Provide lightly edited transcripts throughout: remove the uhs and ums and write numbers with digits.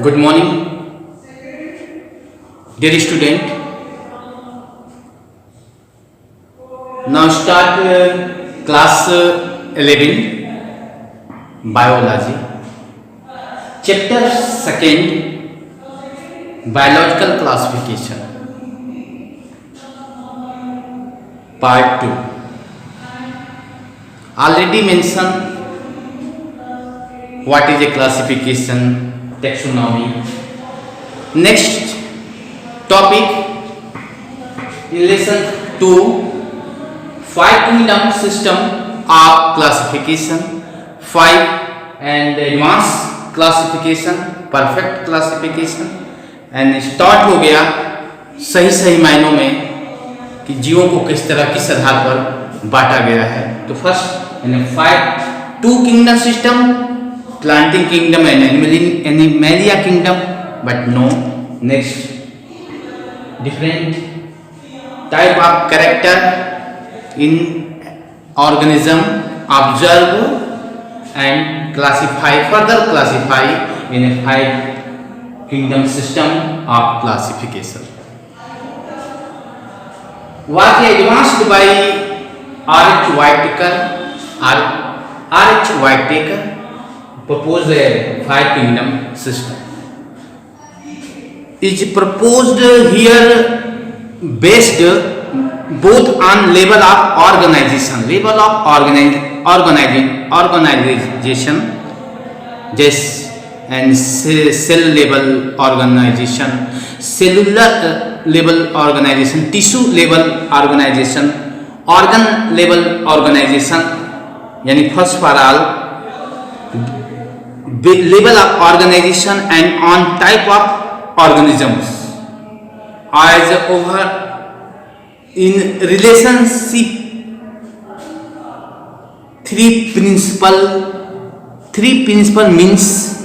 Good morning, dear student. Now start class 11 biology, chapter 2 biological classification, part 2. Already mentioned what is a classification, taxonomy. Next topic in lesson 2, 5 kingdom system of classification, 5 and advanced classification, perfect classification, and start हो गया सही सही मायनों में कि जीवों को किस तरह किस आधार पर बांटा गया है. तो first 2 kingdom system, planting kingdom and animalia kingdom, but no. Next, different type of character in organism, observe and further classify in a 5 kingdom system of classification. Was advanced by R.H. Whitaker proposed a 5 kingdom system. Is proposed here based both on level of organization, just and cell level organization, cellular level organization, tissue level organization, organ level organization, यानी first for all level of organization and on type of organisms as over in relationship. Three principle means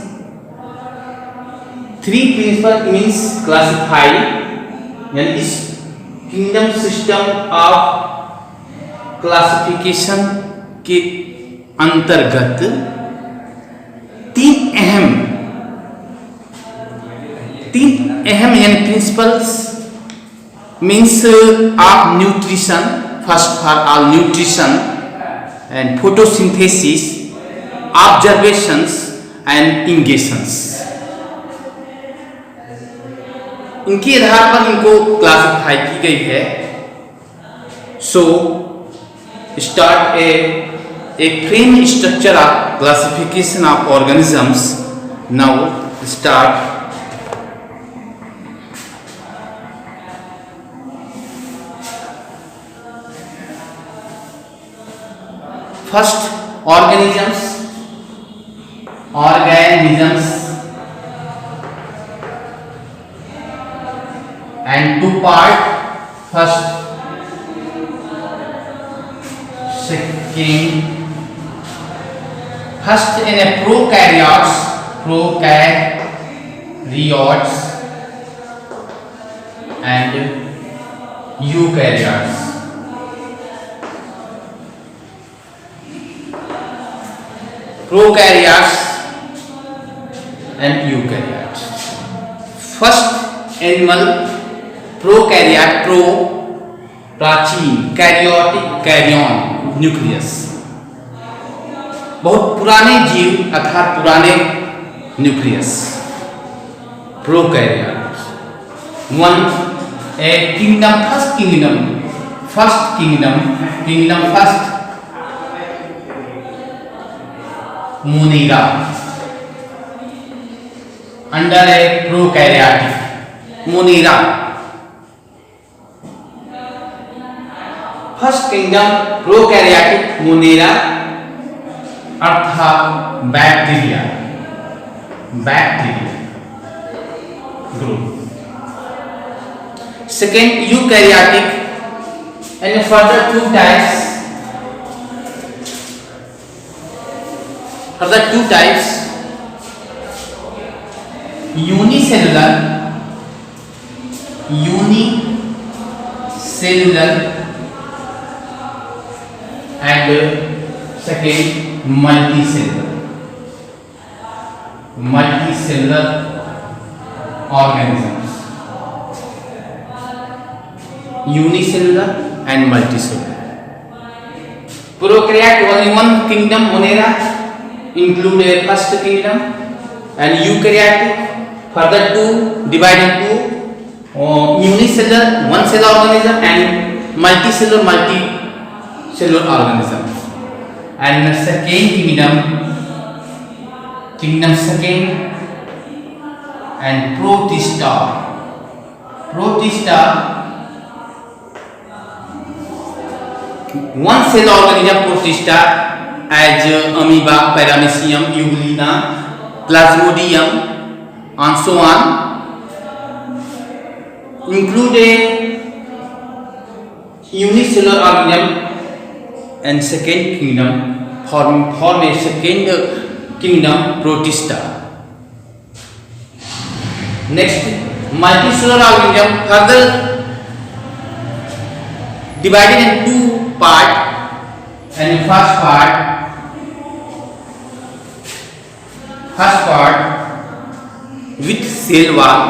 classify, यानी इस kingdom system of classification के अंतर्गत तीन अहम यानी principles means of nutrition, first for all nutrition and photosynthesis, observations and ingestions. इनके आधार पर इनको क्लासिफाई की गई है. So start a frame structure of classification of organisms. Now start. First, organisms and 2 part. First, second. First in a prokaryotes and eukaryotes. Prokaryotes and eukaryotes. First animal prokaryote, प्राचीन, karyotic, karyon, nucleus. बहुत पुराने जीव अर्थात पुराने nucleus. Prokaryotes. One A kingdom, first kingdom Monera under A prokaryotic Monera. First kingdom prokaryotic Monera अर्थात bacteria group. Second eukaryotic and further 2 types unicellular and second multicellular organisms, unicellular and multicellular. Prokaryote only one kingdom, Monera, include a first kingdom, and eukaryotic further two divide into unicellular one cell organism and multicellular organisms. And the second kingdom second, and protista one cell organism, protista, as amoeba, paramecium, euglonia, plasmodium, and so on. Include a unicellular organism and second kingdom, form a second kingdom, protista. Next, multicellular organism further divided in two parts, and the first part with cell wall,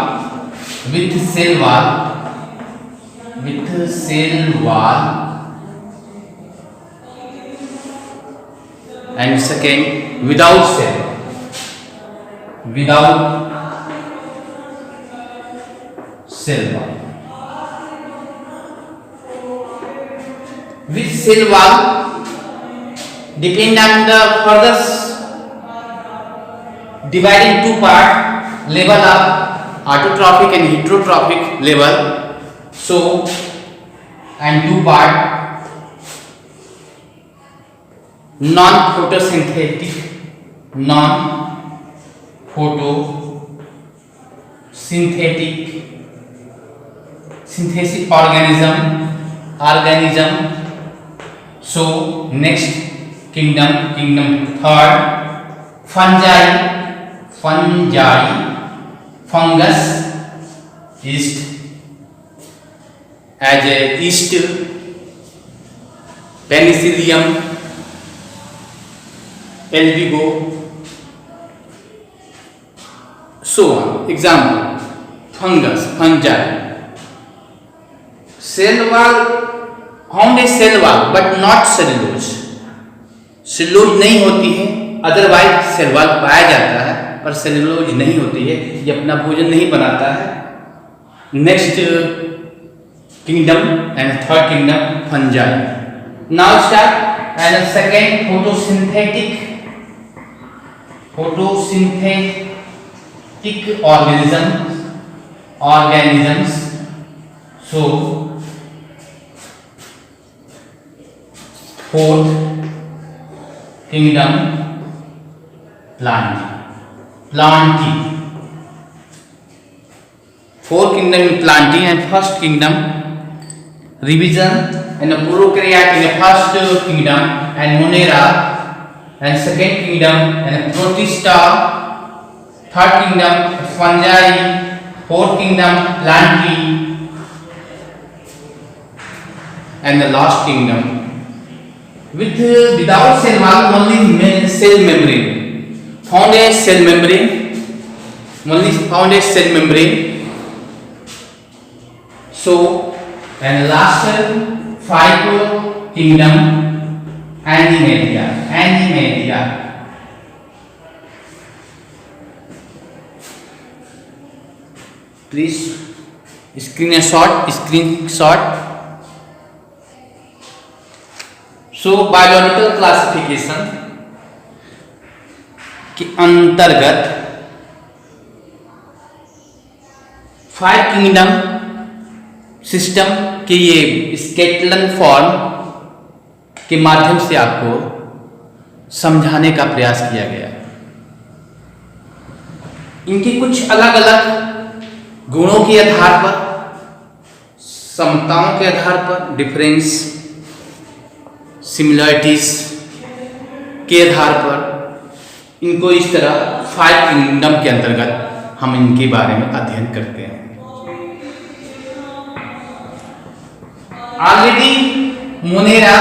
and second without cell wall. With cell wall depend on the further divided two parts, level of autotrophic and heterotrophic level. So, and two part non-photosynthetic synthetic organism. So next kingdom third, fungi, fungus, yeast, as a yeast, penicillium, albigo, so on. Example: fungus, fungi. Cell wall, found a cell wall but not cellulose. Cellulose नहीं होती है, otherwise cell wall पाया जाता है, पर cellulose नहीं होती है, ये अपना भोजन नहीं बनाता है. Next kingdom and third kingdom, fungi. Now start. And second, photosynthetic organisms. So fourth kingdom, plantae. Fourth kingdom in plantae, and first kingdom revision, and the prokaryote in the first kingdom, and Monera, and second kingdom, and protista, third kingdom fungi, fourth kingdom plantae, and the last kingdom without cell wall, only cell membrane. Found a cell membrane. So, and last five kingdom, animalia. Please screenshot. So biological classification के अंतर्गत 5 kingdom system के ये skeleton form के माध्यम से आपको समझाने का प्रयास किया गया. इनके कुछ अलग अलग गुणों के आधार पर, समताओं के आधार पर, डिफरेंस, सिमिलरिटीज के आधार पर इनको इस तरह 5 किंगडम के अंतर्गत हम इनके बारे में अध्ययन करते हैं. ऑलरेडी Monera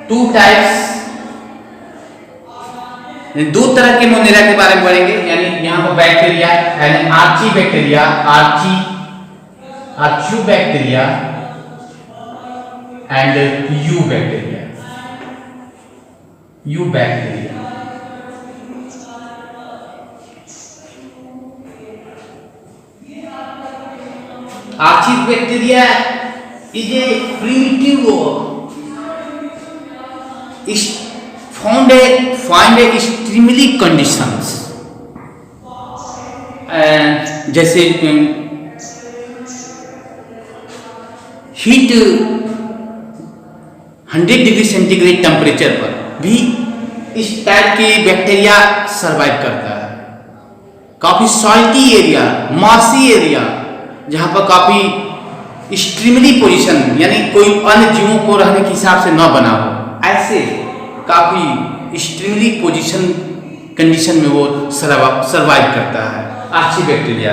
2 types दो तरह के मोनेरा के बारे में पढ़ेंगे, यानी यहाँ पर बैक्टीरिया यानी archaebacteria, archaeobacteria and eubacteria, eubacteria. Archibacteria is a primitive found extremely conditions, जैसे हीट 100 डिग्री सेंटीग्रेड टेम्परेचर पर भी इस टाइप के बैक्टीरिया सरवाइव करता है। काफी सॉल्टी एरिया, मार्सी एरिया, जहां पर काफी एक्सट्रीमली पोजीशन यानी कोई अन्य जीवों को रहने के हिसाब से न बना हो, ऐसे काफी एक्सट्रीमली पोजीशन कंडीशन में वो सरवाइव करता है आर्चीबैक्टीरिया।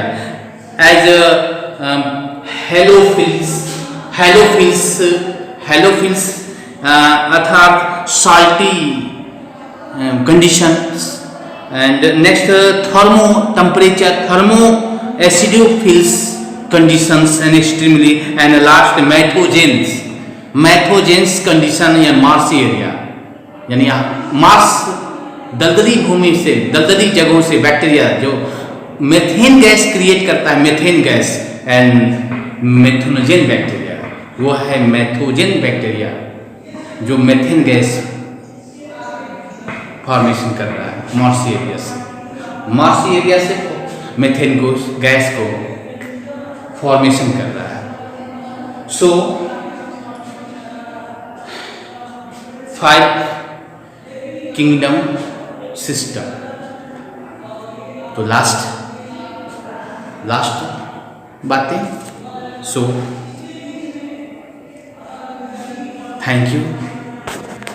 एज हेलोफिल्स अर्थात salty conditions. And next thermo temperature, thermo acidophiles conditions and extremely, and last methanogens condition या मार्सी एरिया, यानी मार्स दलदली भूमि से, दलदली जगहों से बैक्टीरिया जो मेथेन गैस क्रिएट करता है, मेथेन गैस एंड मेथनोजेन बैक्टीरिया, वो है मैथोजेन बैक्टीरिया जो मेथेन गैस फॉर्मेशन कर रहा है मार्सी एरिया से मेथेन को गैस को फॉर्मेशन कर रहा है। सो 5 किंगडम सिस्टम। तो लास्ट बातें। So thank you.